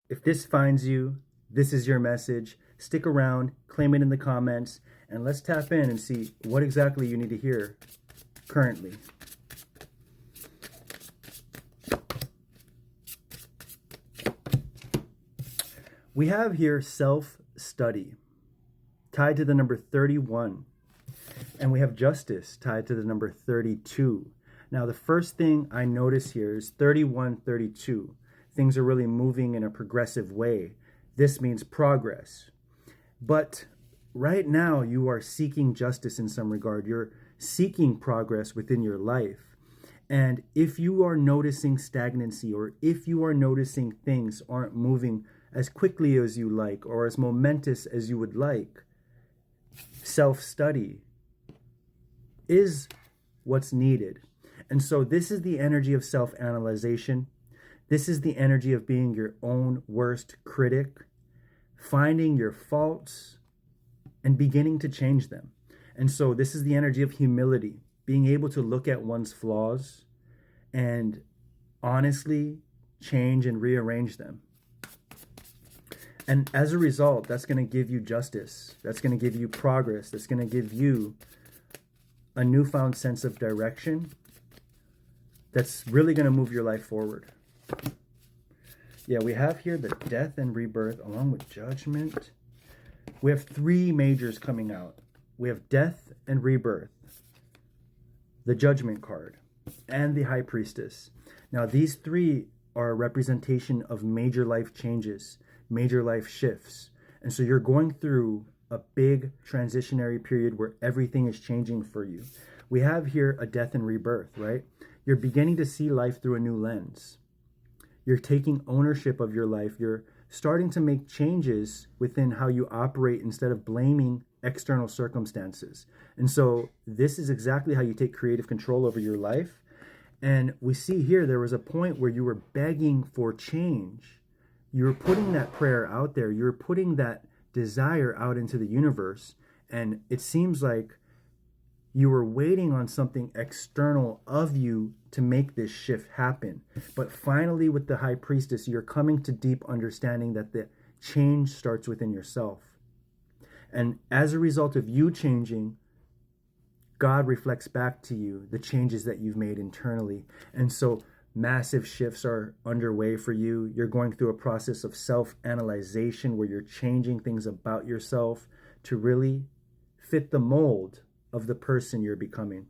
If this finds you, this is your message. Stick around, claim it in the comments, and let's tap in and see what exactly you need to hear currently. We have here self-study tied to the number 31, and we have justice tied to the number 32. Now, the first thing I notice here is 31, 32. Things are really moving in a progressive way. This means progress. But right now, you are seeking justice in some regard. You're seeking progress within your life. And if you are noticing stagnancy, or if you are noticing things aren't moving as quickly as you like, or as momentous as you would like, self-study is what's needed. And so this is the energy of self-analyzation. This is the energy of being your own worst critic, finding your faults and beginning to change them. And so this is the energy of humility, being able to look at one's flaws and honestly change and rearrange them. And as a result, that's going to give you justice. That's going to give you progress. That's going to give you a newfound sense of direction that's really going to move your life forward. Yeah, we have here the death and rebirth along with judgment. We have three majors coming out. We have death and rebirth, the judgment card, and the high priestess. Now, these three are a representation of major life changes, major life shifts. And so you're going through a big transitionary period where everything is changing for you. We have here a death and rebirth, right? You're beginning to see life through a new lens. You're taking ownership of your life. You're starting to make changes within how you operate instead of blaming external circumstances. And so this is exactly how you take creative control over your life. And we see here there was a point where you were begging for change. You were putting that prayer out there. You were putting that desire out into the universe. And it seems like you were waiting on something external of you to make this shift happen. But finally, with the high priestess, you're coming to deep understanding that the change starts within yourself. And as a result of you changing, God reflects back to you the changes that you've made internally. And so massive shifts are underway for you. You're going through a process of self-analyzation where you're changing things about yourself to really fit the mold of the person you're becoming.